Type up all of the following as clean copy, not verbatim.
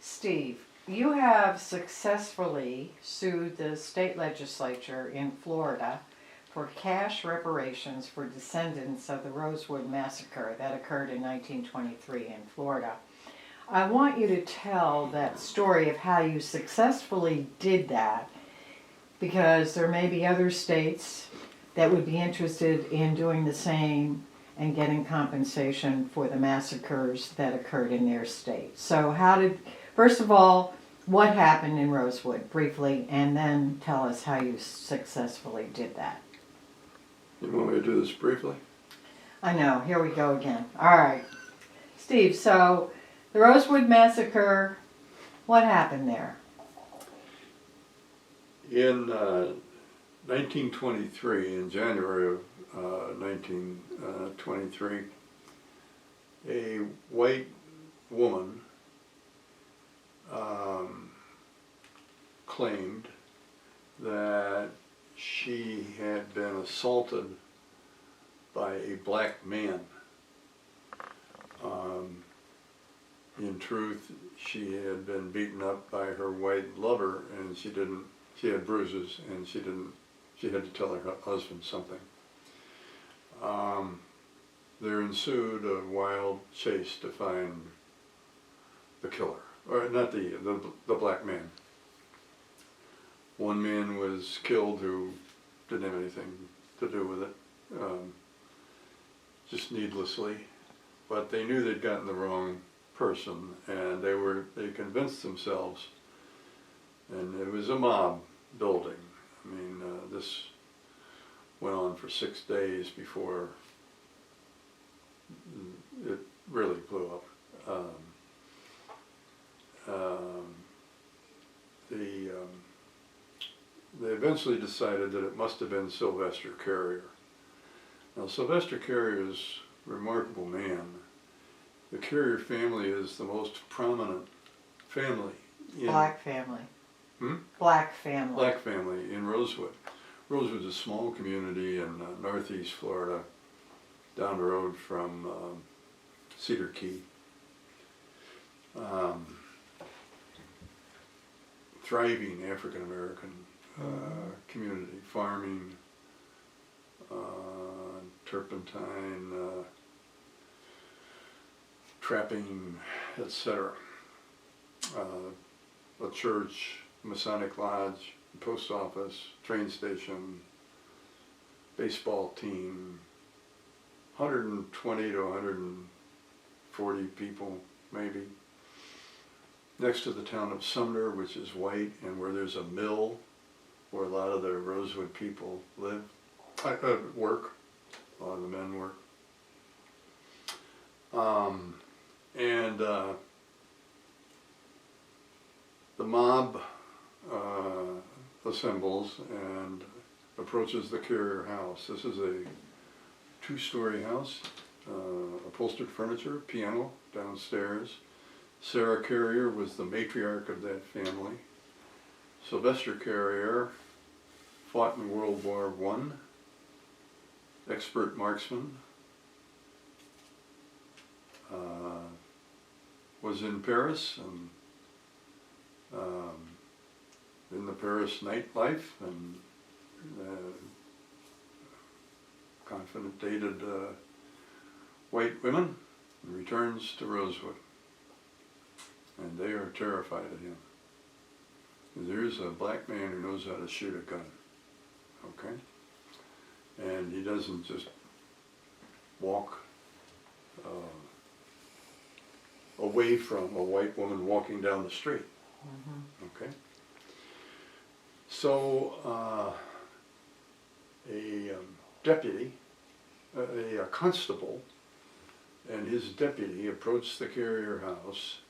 Steve, you have successfully sued the state legislature in Florida for cash reparations for descendants of the Rosewood massacre that occurred in 1923 in Florida. I want you to tell that story of how you successfully did that, because there may be other states that would be interested in doing the same and getting compensation for the massacres that occurred in their state. So first of all, what happened in Rosewood, briefly, and then tell us how you successfully did that. You want me to do this briefly? I know, here we go again. All right. Steve, so the Rosewood massacre, what happened there? In 1923, in January of 1923, a white woman claimed that she had been assaulted by a black man. In truth, she had been beaten up by her white lover, and she had bruises, and she had to tell her husband something. There ensued a wild chase to find the killer, or not the black man. One man was killed who didn't have anything to do with it, just needlessly. But they knew they'd gotten the wrong person, and they convinced themselves, and it was a mob building. I mean, this went on for 6 days before it really blew up. They eventually decided that it must have been Sylvester Carrier. Now, Sylvester Carrier is a remarkable man. The Carrier family is the most prominent family. Black family. Hmm? Black family. Black family in Rosewood. Rosewood's a small community in northeast Florida, down the road from Cedar Key. Thriving African American community, farming, turpentine, trapping, etc. A church, Masonic lodge, post office, train station, baseball team, 120 to 140 people maybe. Next to the town of Sumner, which is white, and where there's a mill where a lot of the Rosewood people live, work. A lot of the men work. And the mob assembles and approaches the Carrier house. This is a 2-story house, upholstered furniture, piano downstairs. Sarah Carrier was the matriarch of that family. Sylvester Carrier fought in World War I, expert marksman, was in Paris and in the Paris nightlife, and confident dated white women, and returns to Rosewood. And they are terrified of him. There's a black man who knows how to shoot a gun, okay? And he doesn't just walk away from a white woman walking down the street, okay? So a deputy, a constable, and his deputy approached the Carrier house,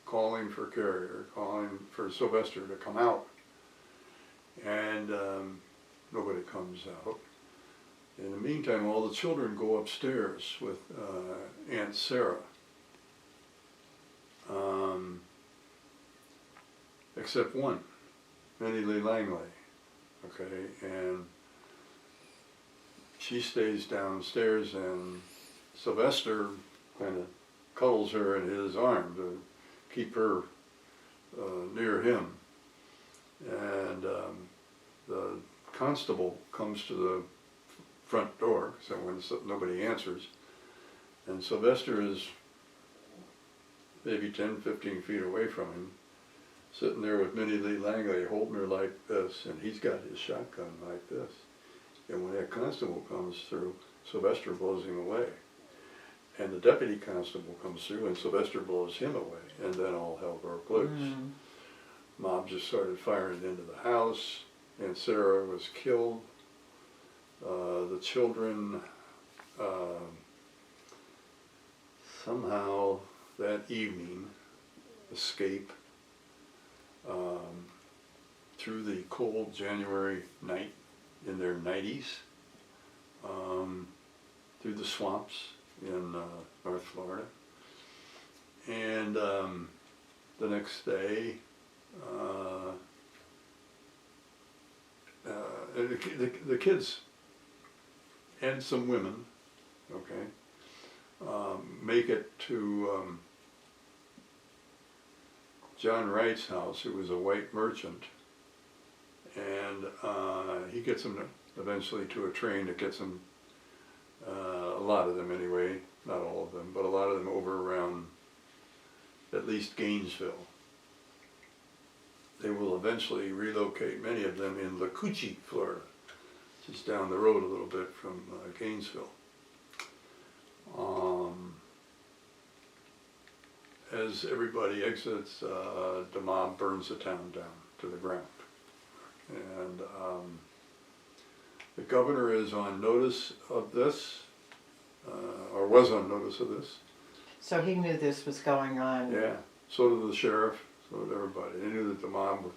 calling for Carrier, calling for Sylvester to come out, and nobody comes out. In the meantime, all the children go upstairs with Aunt Sarah, except one, Minnie Lee Langley, okay, and she stays downstairs, and Sylvester kind of cuddles her in his arm to keep her near him. And the constable comes to the front door, so when nobody answers, and Sylvester is maybe 10, 15 feet away from him, sitting there with Minnie Lee Langley holding her like this, and he's got his shotgun like this. And when that constable comes through, Sylvester blows him away. And the deputy constable comes through, and Sylvester blows him away, and then all hell broke loose. Mom just started firing into the house, and Sarah was killed. The children somehow that evening escape through the cold January night in their 90s, through the swamps in North Florida. And the next day, the kids and some women, okay, make it to John Wright's house, who was a white merchant, and he gets them eventually to a train that gets them, a lot of them anyway, not all of them, but a lot of them over around at least Gainesville. They will eventually relocate many of them in La Cucci, Florida, which is down the road a little bit from Gainesville. As everybody exits, the mob burns the town down to the ground. And the governor is on notice of this, or was on notice of this. So he knew this was going on. Yeah, so did the sheriff, so did everybody. They knew that the mob,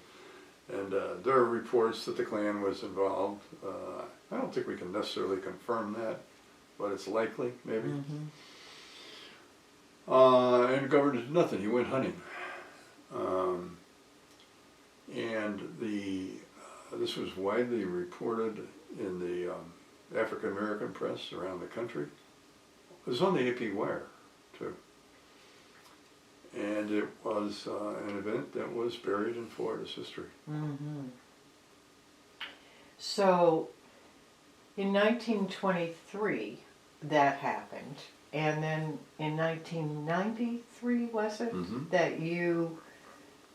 and there are reports that the Klan was involved. I don't think we can necessarily confirm that, but it's likely, maybe. And the governor did nothing, he went hunting. And this was widely reported in the African American press around the country. It was on the AP Wire, too. And it was an event that was buried in Florida's history. So, in 1923, that happened. And then in 1993, was it, that you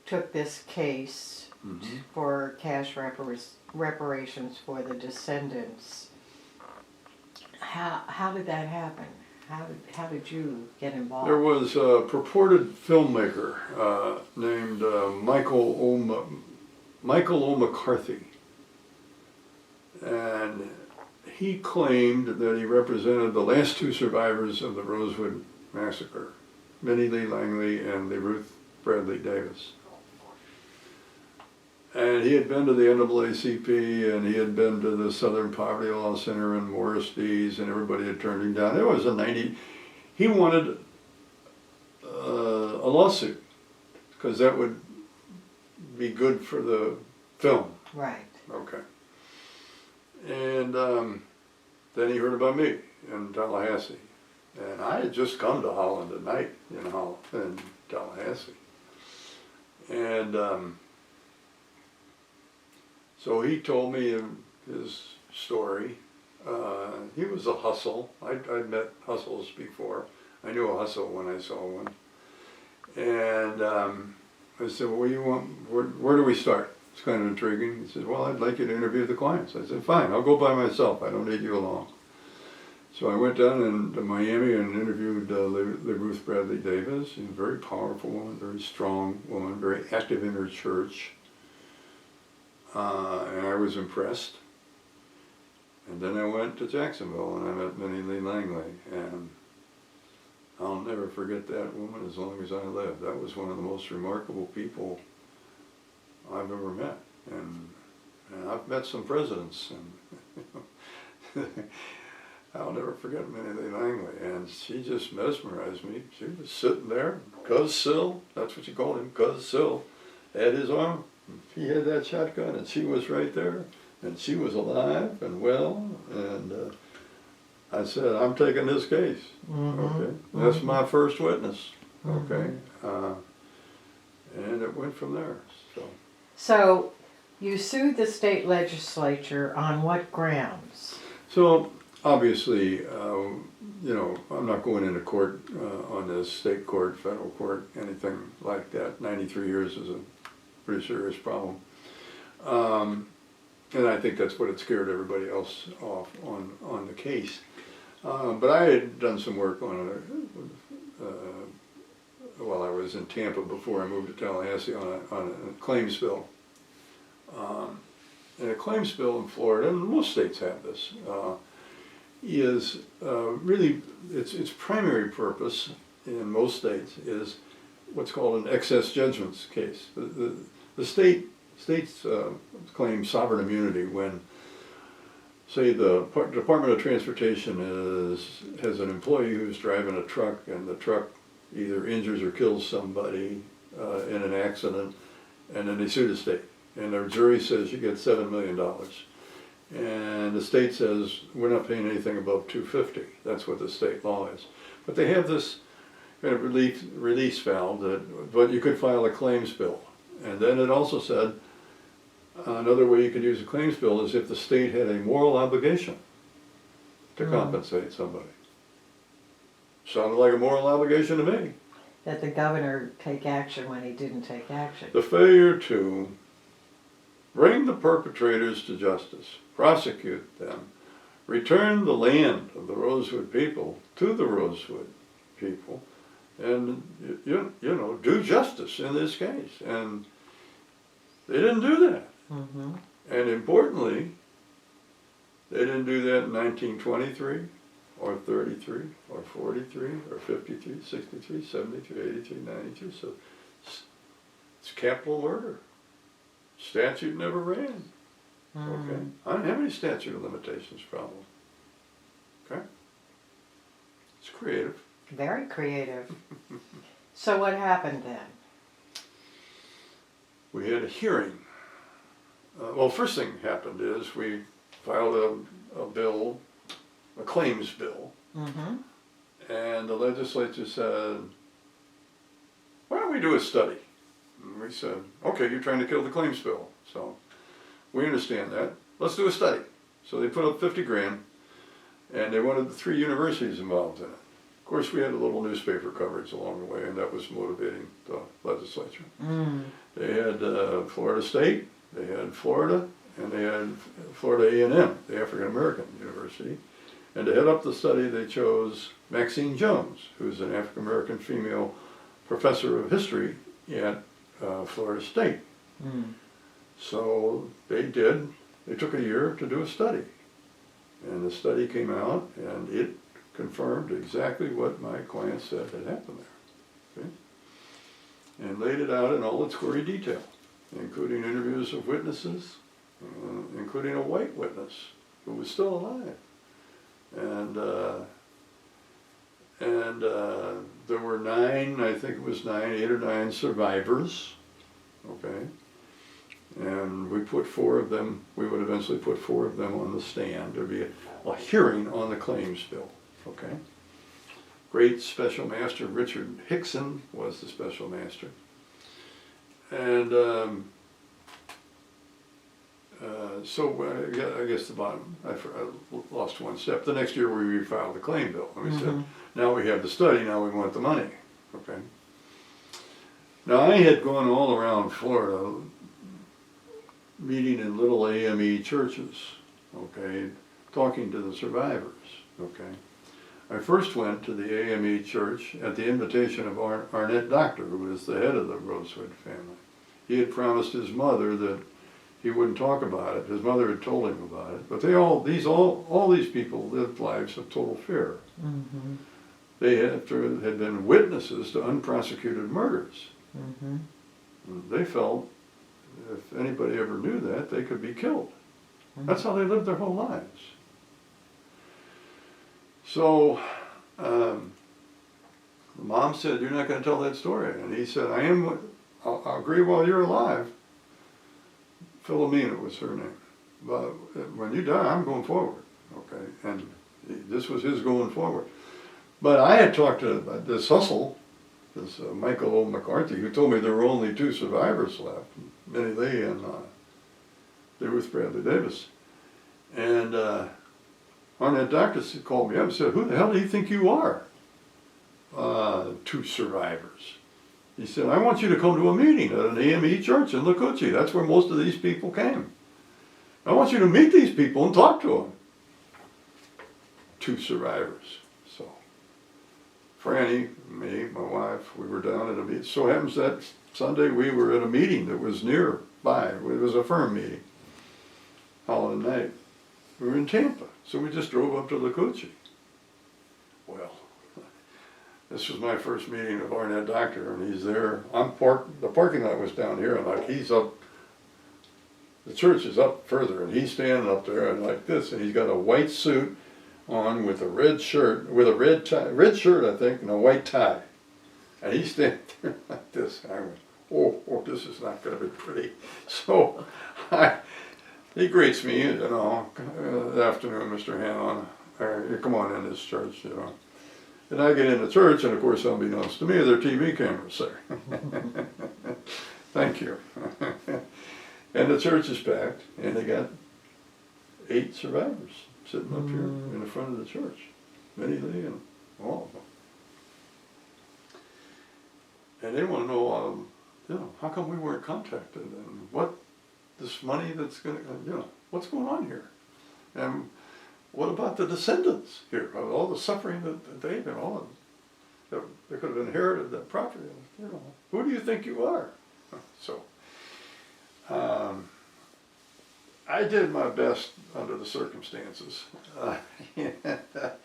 took this case for cash reparations for the descendants. How did that happen? How did you get involved? There was a purported filmmaker named Michael O. McCarthy, and he claimed that he represented the last two survivors of the Rosewood massacre, Minnie Lee Langley and the Ruth Bradley Davis. And he had been to the NAACP, and he had been to the Southern Poverty Law Center in Morris Dees, and everybody had turned him down. It was he wanted a lawsuit, because that would be good for the film. Right. Okay. And then he heard about me in Tallahassee. And I had just come to Holland at night in Tallahassee. And so he told me his story. He was a hustle. I'd met hustles before. I knew a hustle when I saw one. And I said, well, what do you want? Where do we start? It's kind of intriguing. He said, well, I'd like you to interview the clients. I said, fine, I'll go by myself. I don't need you along. So I went down to Miami and interviewed the Ruth Bradley Davis. She's a very powerful woman, very strong woman, very active in her church. And I was impressed. And then I went to Jacksonville and I met Minnie Lee Langley. And I'll never forget that woman as long as I live. That was one of the most remarkable people I've ever met. And I've met some presidents. And I'll never forget Minnie Lee Langley. And she just mesmerized me. She was sitting there, Cuz Sill, that's what you called him, Cuz Sill, had his arm. He had that shotgun, and she was right there, and she was alive and well, and I said, I'm taking this case, okay? That's my first witness, okay? and it went from there. So you sued the state legislature on what grounds? So obviously, you know, I'm not going into court on this, state court, federal court, anything like that. 93 years is a pretty serious problem. And I think that's what had scared everybody else off on the case. But I had done some work on it while I was in Tampa before I moved to Tallahassee on a claims bill. And a claims bill in Florida, and most states have this, is really, its primary purpose in most states is what's called an excess judgments case. The states claim sovereign immunity when, say, the Department of Transportation has an employee who's driving a truck, and the truck either injures or kills somebody in an accident, and then they sue the state. And the jury says you get $7 million. And the state says, we're not paying anything above $250. That's what the state law is. But they have this kind of release valve but you could file a claims bill. And then it also said, another way you could use a claims bill is if the state had a moral obligation to compensate somebody. Sounded like a moral obligation to me. That the governor take action when he didn't take action. The failure to bring the perpetrators to justice, prosecute them, return the land of the Rosewood people to the Rosewood people, and you know, do justice in this case. And they didn't do that. Mm-hmm. And importantly, they didn't do that in 1923, or 33, or 43, or 53, 63, 73, 83, 92. So it's capital murder. Statute never ran. Okay. I don't have any statute of limitations problem. Okay. It's creative. Very creative. So what happened then? We had a hearing. Well, first thing happened is we filed a bill, a claims bill, and the legislature said, why don't we do a study? And we said, okay, you're trying to kill the claims bill, so we understand that. Let's do a study. So they put up 50 grand, and they wanted the 3 universities involved in it. Of course, we had a little newspaper coverage along the way, and that was motivating the legislature. They had Florida State, they had Florida, and they had Florida A&M, the African American University. And to head up the study, they chose Maxine Jones, who's an African American female professor of history at Florida State. So they took a year to do a study. And the study came out, and it confirmed exactly what my client said had happened there. Okay? And laid it out in all its gory detail, including interviews of witnesses, including a white witness who was still alive. And there were 9, I think it was 8 or 9 survivors, okay? And we put 4 of them, we would eventually put 4 of them on the stand. There'd be a hearing on the claims bill, okay? Great special master Richard Hickson was the special master. And so I guess the bottom, I lost one step. The next year we refiled the claim bill. And we said, now we have the study, now we want the money. Okay. Now I had gone all around Florida meeting in little AME churches, okay, talking to the survivors, okay. I first went to the AME church at the invitation of Arnett Doctor, who was the head of the Rosewood family. He had promised his mother that he wouldn't talk about it. His mother had told him about it. But all these people lived lives of total fear. They had been witnesses to unprosecuted murders. They felt if anybody ever knew that, they could be killed. That's how they lived their whole lives. So the mom said, you're not going to tell that story. And he said, I'll agree while you're alive. Philomena was her name. But when you die, I'm going forward. Okay, and this was his going forward. But I had talked to this Hustle, this Michael O. McCarthy, who told me there were only 2 survivors left, Minnie Lee and Ruth Bradley Davis. And Arnett Doctor called me up and said, "Who the hell do you think you are? 2 survivors." He said, "I want you to come to a meeting at an AME church in La Cucci. That's where most of these people came. I want you to meet these people and talk to them." 2 survivors. So Franny, me, my wife, we were down at a meeting. So happens that Sunday we were at a meeting that was nearby. It was a firm meeting, holiday night. We were in Tampa, so we just drove up to La Cucci. Well, this was my first meeting of Arnett Doctor, and he's there. The parking lot was down here, and like he's up, the church is up further, and he's standing up there and like this, and he's got a white suit on with a red shirt, with a red tie, red shirt I think, and a white tie. And he's standing there like this. I went, oh, this is not going to be pretty. So he greets me, you know, "Good afternoon, Mr. Hanlon. You come on in this church, you know." And I get into church, and of course, unbeknownst to me, there are TV cameras there. Thank you. And the church is packed, and they got 8 survivors sitting up here in the front of the church. Minnie Lee and all of them. And they want to know, you know, how come we weren't contacted, and what this money that's going to, you know, what's going on here? And what about the descendants here, of all the suffering that they've been all that they could have inherited that property? You know, who do you think you are? So, I did my best under the circumstances. It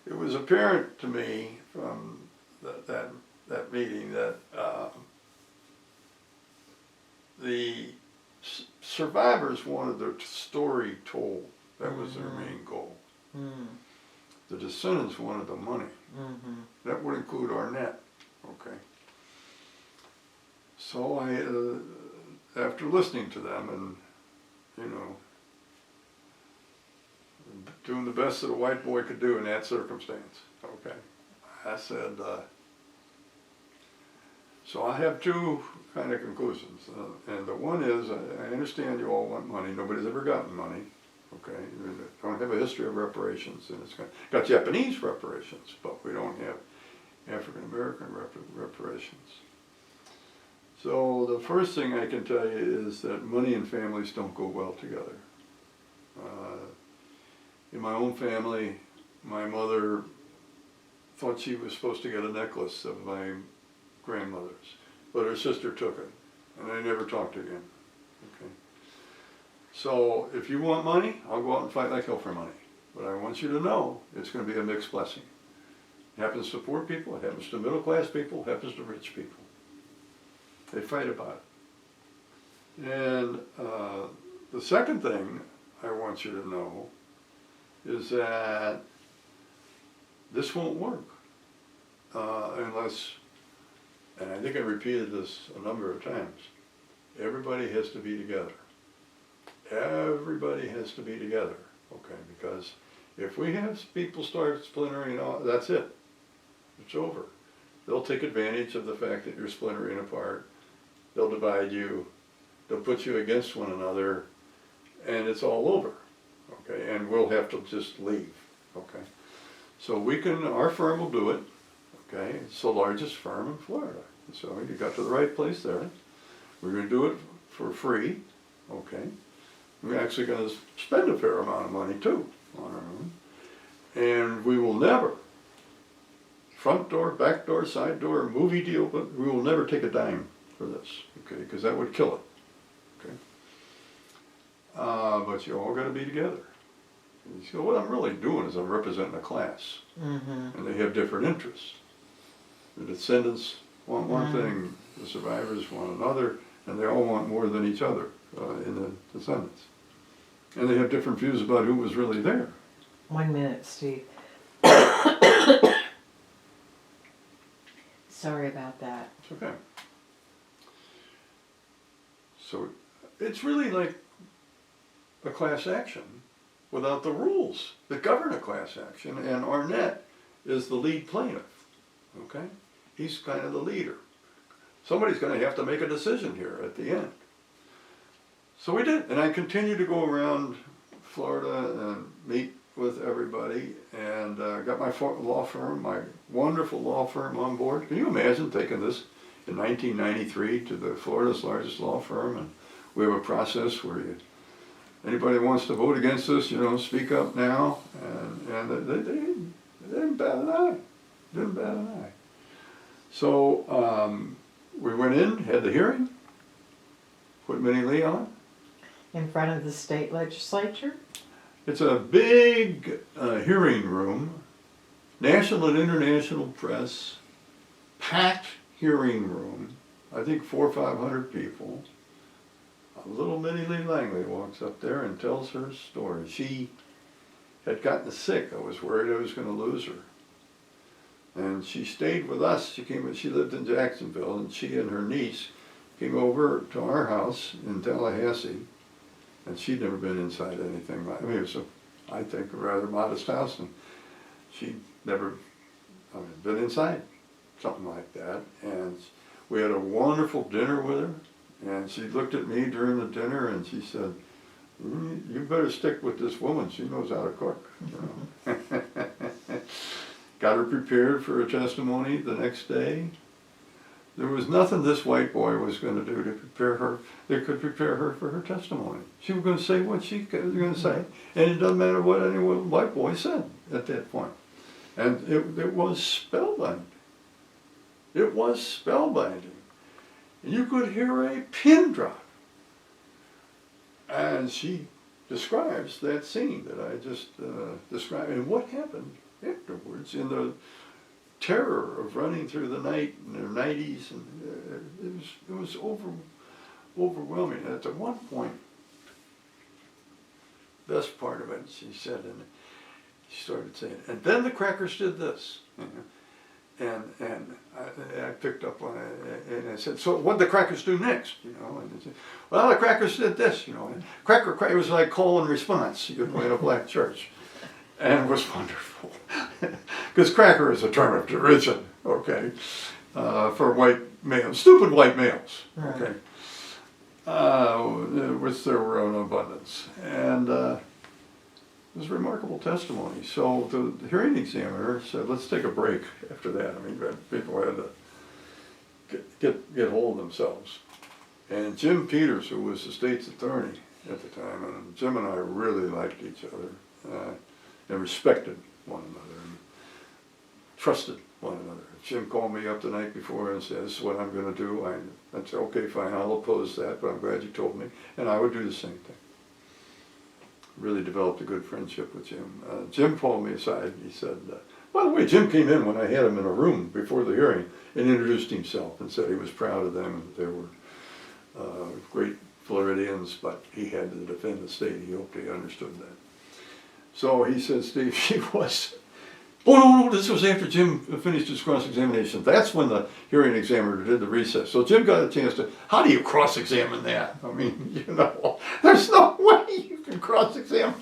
was apparent to me from that meeting that the survivors wanted their story told. That was their main goal. The descendants wanted the money. That would include Arnett. Okay. So I, after listening to them and, you know, doing the best that a white boy could do in that circumstance, okay, I said, so I have 2 kind of conclusions. And the one is, I understand you all want money. Nobody's ever gotten money. Okay, we don't have a history of reparations, and it's got Japanese reparations, but we don't have African American reparations. So the first thing I can tell you is that money and families don't go well together. In my own family, my mother thought she was supposed to get a necklace of my grandmother's, but her sister took it, and they never talked again. Okay. So if you want money, I'll go out and fight like hell for money. But I want you to know it's going to be a mixed blessing. It happens to poor people, it happens to middle class people, it happens to rich people. They fight about it. And the second thing I want you to know is that this won't work unless, and I think I repeated this a number of times, everybody has to be together. Everybody has to be together, okay? Because if we have people start splintering off, that's it. It's over. They'll take advantage of the fact that you're splintering apart. They'll divide you. They'll put you against one another, and it's all over, okay? And we'll have to just leave, okay? So we can, our firm will do it, okay? It's the largest firm in Florida. So you got to the right place there. We're going to do it for free, okay? We're actually going to spend a fair amount of money too on our own. And we will never, front door, back door, side door, movie deal, but we will never take a dime for this, okay? Because that would kill it, okay? But you all got to be together. And you see, what I'm really doing is I'm representing a class. And they have different interests. The descendants want one thing, the survivors want another, and they all want more than each other in the descendants. And they have different views about who was really there. 1 minute, Steve. Sorry about that. It's okay. So it's really like a class action without the rules that govern a class action, and Arnett is the lead plaintiff, okay? he's kind of the leader. Somebody's going to have to make a decision here at the end. So we did, and I continued to go around Florida and meet with everybody, and got my law firm, my wonderful law firm on board. Can you imagine taking this in 1993 to the Florida's largest law firm? And we have a process where anybody wants to vote against us, speak up now. And they didn't bat an eye. Didn't bat an eye. So we went in, had the hearing, put Minnie Lee on. In front of the state legislature? It's a big hearing room, national and international press, packed hearing room, I think 400 or 500 people. A little Minnie Lee Langley walks up there and tells her story. She had gotten sick. I was worried I was going to lose her. And she stayed with us. She lived in Jacksonville, and she and her niece came over to our house in Tallahassee. And she'd never been inside anything like, it was I think, a rather modest house, and she'd never been inside something like that. And we had a wonderful dinner with her, and she looked at me during the dinner and she said, you better stick with this woman, she knows how to cook. Got her prepared for a testimony the next day. There was nothing this white boy was going to do to prepare her, that could prepare her for her testimony. She was going to say what she was going to say, and it doesn't matter what any white boy said at that point. And it was spellbinding. It was spellbinding. And you could hear a pin drop. And she describes that scene that I just described, and what happened afterwards in the terror of running through the night in their 90s, and it was overwhelming. And at one point, best part of it, she said, and she started saying, and then the crackers did this. And I picked up on it, and I said, so what did the crackers do next? And they said, well, the crackers did this, and cracker, it was like call and response. You could play in a black church. And it was wonderful. Because cracker is a term of derision, okay, for white males, stupid white males, okay, which there were in abundance. And it was a remarkable testimony. So the hearing examiner said, let's take a break after that. I mean, people had to get hold of themselves. And Jim Peters, who was the state's attorney at the time, and Jim and I really liked each other. And respected one another and trusted one another. Jim called me up the night before and said, this is what I'm going to do. I'd say, okay, fine, I'll oppose that, but I'm glad you told me. And I would do the same thing. Really developed a good friendship with Jim. Jim pulled me aside and he said, by the way, Jim came in when I had him in a room before the hearing and introduced himself and said he was proud of them and they were great Floridians, but he had to defend the state. He hoped they understood that. So he said, Steve, she was, oh no, this was after Jim finished his cross-examination. That's when the hearing examiner did the recess. So Jim got a chance to, how do you cross-examine that? I mean, there's no way you can cross-examine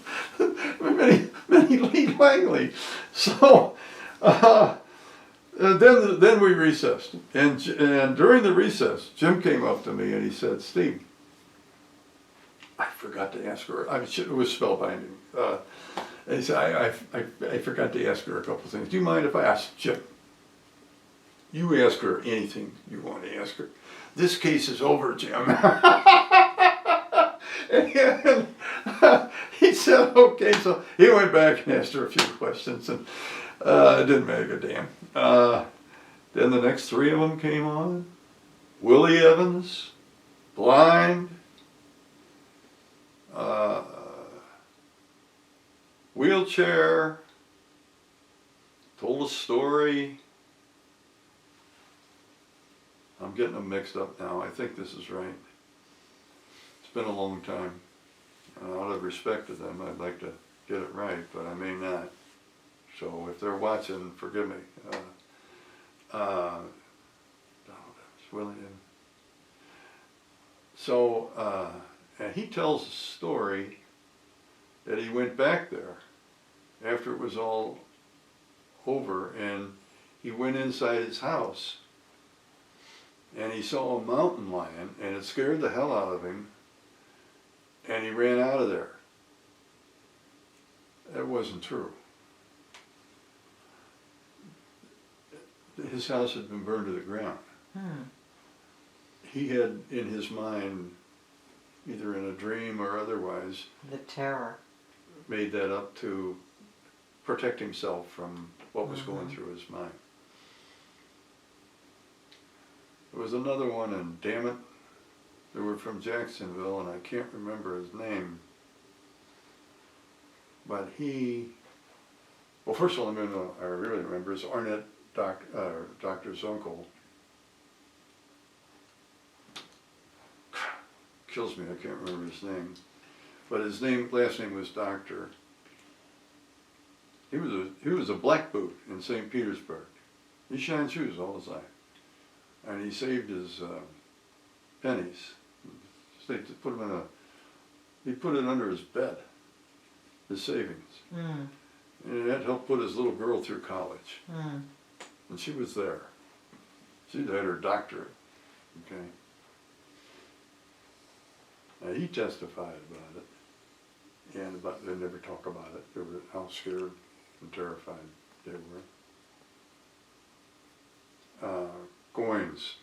Minnie Lee Langley. So then we recessed. And during the recess, Jim came up to me and he said, Steve, I forgot to ask her. It was spellbinding. And he said, I forgot to ask her a couple things. Do you mind if I ask Jim? You ask her anything you want to ask her. This case is over, Jim. And he said, okay. So he went back and asked her a few questions, and it didn't make a damn. Then the next three of them came on. Willie Evans, blind. Wheelchair, told a story. I'm getting them mixed up now. I think this is right. It's been a long time. Out of respect to them, I'd like to get it right, but I may not. So if they're watching, forgive me. William. So, and he tells a story that he went back there after it was all over, and he went inside his house and he saw a mountain lion, and it scared the hell out of him, and he ran out of there. That wasn't true. His house had been burned to the ground. He had in his mind, either in a dream or otherwise, The terror. made that up to protect himself from what was going through his mind. There was another one, and damn it, they were from Jacksonville, and I can't remember his name. But he, well, first of all, I really remember is Arnett, Doctor's uncle. Kills me, I can't remember his name. But his last name was Doctor. He was a black boot in St. Petersburg. He shined shoes all the time. And he saved his pennies. He put it under his bed, his savings. And that helped put his little girl through college. And she was there. She had her doctorate, okay? Now he testified about it, and they never talk about it. They were how scared and terrified they were. Goins.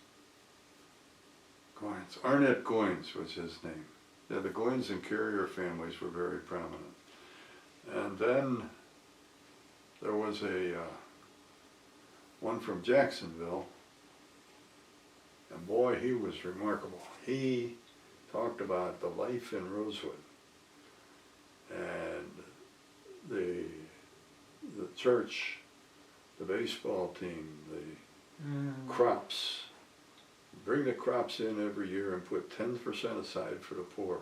Arnett Goins was his name. Yeah, the Goins and Carrier families were very prominent. And then there was one from Jacksonville, and boy, he was remarkable. He talked about the life in Rosewood, and the church, the baseball team, the crops. Bring the crops in every year and put 10% aside for the poor.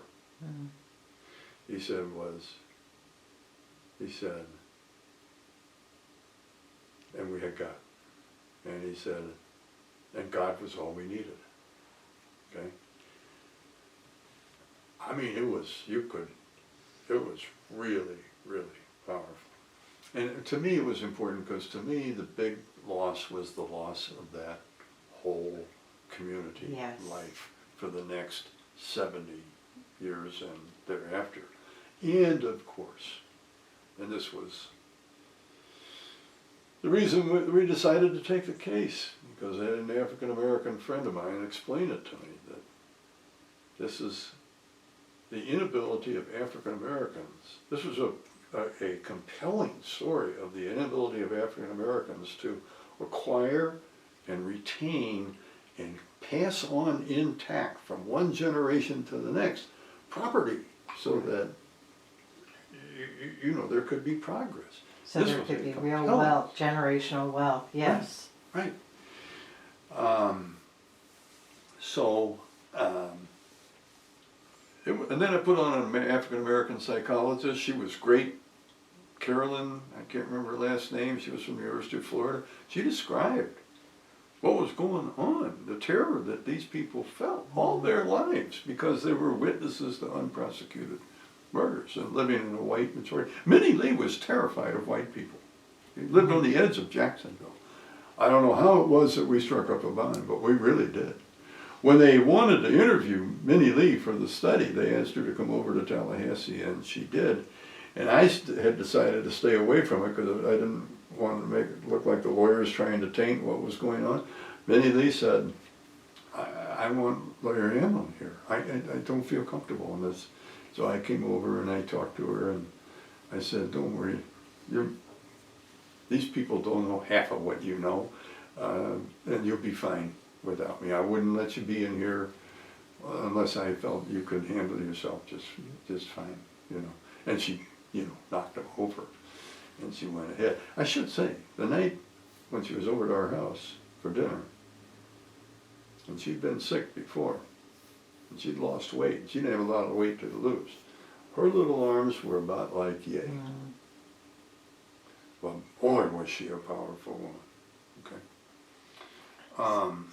He said, and we had God. And he said, and God was all we needed. Okay? I mean, it was really, really powerful. And to me it was important because to me the big loss was the loss of that whole community life for the next 70 years and thereafter. And of course, and this was the reason we decided to take the case, because I had an African-American friend of mine explain it to me, that this is the inability of African-Americans. This was a compelling story of the inability of African-Americans to acquire and retain and pass on intact from one generation to the next property, so that there could be progress. So there could be real wealth, generational wealth, yes. Right. And then I put on an African-American psychologist. She was great. Carolyn, I can't remember her last name, she was from the University of Florida. She described what was going on, the terror that these people felt all their lives because they were witnesses to unprosecuted murders and living in a white majority. Minnie Lee was terrified of white people. He lived on the edge of Jacksonville. I don't know how it was that we struck up a bond, but we really did. When they wanted to interview Minnie Lee for the study, they asked her to come over to Tallahassee, and she did. And I had decided to stay away from it because I didn't want to make it look like the lawyers trying to taint what was going on. Minnie Lee said, I want Lawyer Hamlin here. I don't feel comfortable in this. So I came over and I talked to her and I said, don't worry, these people don't know half of what you know, and you'll be fine without me. I wouldn't let you be in here unless I felt you could handle yourself just fine, And she, knocked him over, and she went ahead. I should say, the night when she was over to our house for dinner, and she'd been sick before, and she'd lost weight. She didn't have a lot of weight to lose. Her little arms were about like yay. Well, boy, was she a powerful woman. Okay.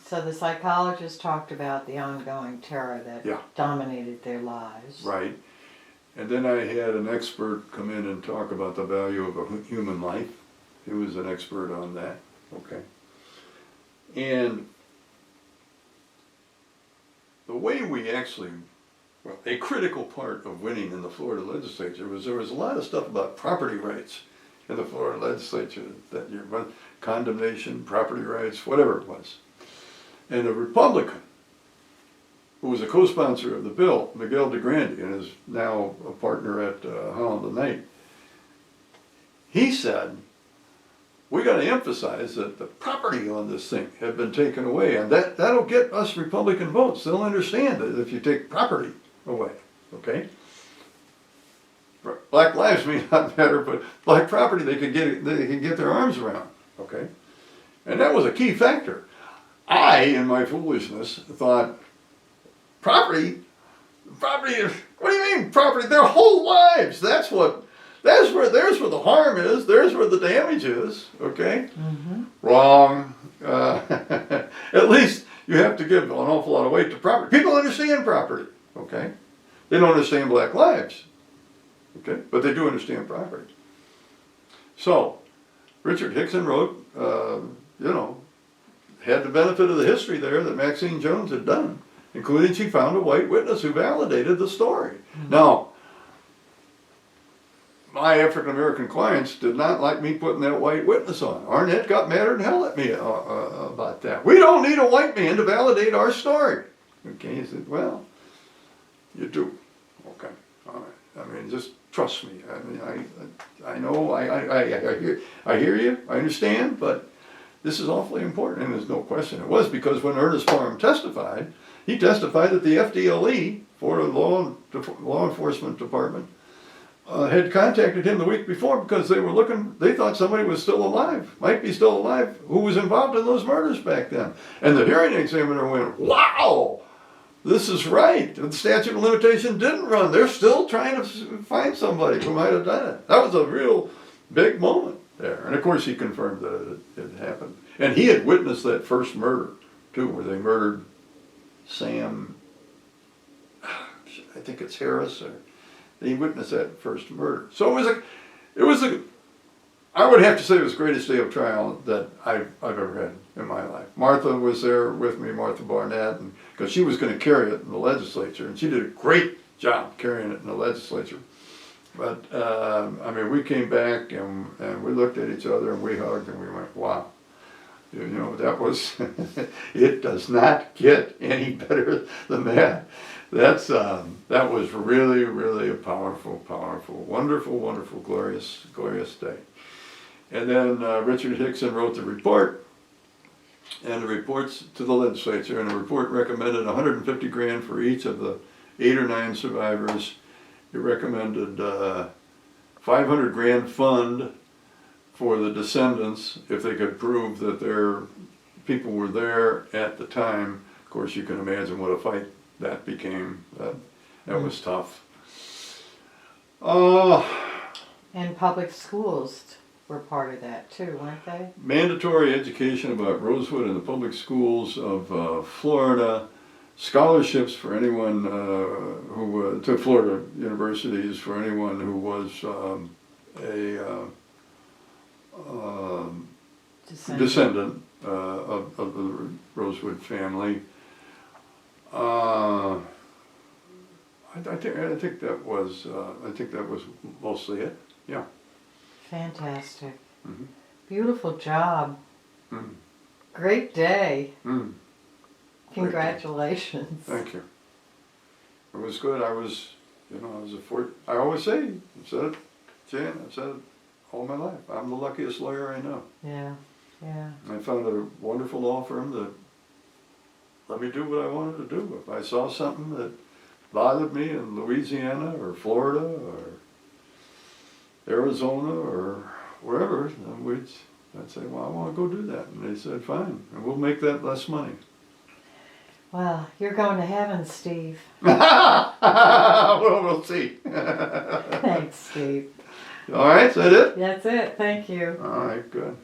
So the psychologist talked about the ongoing terror that dominated their lives. Right. And then I had an expert come in and talk about the value of a human life. He was an expert on that. Okay. And the way we actually, well, a critical part of winning in the Florida legislature was there was a lot of stuff about property rights in the Florida legislature, that you condemnation, property rights, whatever it was. And a Republican, who was a co-sponsor of the bill, Miguel DeGrande, and is now a partner at Holland and Knight, he said, we got to emphasize that the property on this thing had been taken away, and that'll get us Republican votes. They'll understand that if you take property away, okay? Black lives may not matter, but black property they could get their arms around, okay? And that was a key factor. I, in my foolishness, thought, property, what do you mean property? Their whole lives, there's where the harm is, there's where the damage is, okay? Mm-hmm. Wrong. At least you have to give an awful lot of weight to property. People understand property, okay? They don't understand black lives, okay? But they do understand property. So, Richard Hickson wrote, had the benefit of the history there that Maxine Jones had done, including she found a white witness who validated the story. Mm-hmm. Now, my African American clients did not like me putting that white witness on. Arnett got madder than hell at me about that. We don't need a white man to validate our story. Okay, he said, well, you do. Okay, all right. I mean, just trust me. I mean, I know, I hear you, I understand, but this is awfully important, and there's no question it was, because when Ernest Parham testified, he testified that the FDLE, Florida Law Enforcement Department, had contacted him the week before because they thought somebody was still alive, might be still alive, who was involved in those murders back then. And the hearing examiner went, wow, this is right. The statute of limitation didn't run. They're still trying to find somebody who might have done it. That was a real big moment there. And of course he confirmed that it happened. And he had witnessed that first murder too, where they murdered Sam, I think it's Harris, or he witnessed that first murder. So I would have to say it was the greatest day of trial that I've ever had in my life. Martha was there with me, Martha Barnett, because she was going to carry it in the legislature, and she did a great job carrying it in the legislature. But, we came back and we looked at each other and we hugged and we went, wow. That was, it does not get any better than that. That was really, really a powerful, wonderful, glorious day. And then Richard Hickson wrote the report, and the reports to the legislature, and the report recommended $150,000 for each of the 8 or 9 survivors. It recommended $500,000 fund for the descendants if they could prove that their people were there at the time. Of course, you can imagine what a fight that became. That was tough. And public schools were part of that too, weren't they? Mandatory education about Rosewood in the public schools of Florida. Scholarships for anyone who to Florida universities for anyone who was a descendant of the Rosewood family. I think that was mostly it. Yeah. Fantastic. Mm-hmm. Beautiful job. Mm. Great day. Mm. Congratulations. Thank you. It was good. I always say, I've said it, Jan, I've said it all my life. I'm the luckiest lawyer I know. Yeah, yeah. I found a wonderful law firm that let me do what I wanted to do. If I saw something that bothered me in Louisiana or Florida or Arizona or wherever, then I'd say, well, I want to go do that. And they said, fine, and we'll make that less money. Well, you're going to heaven, Steve. Well, we'll see. Thanks, Steve. All right, is that it? That's it. Thank you. All right, good.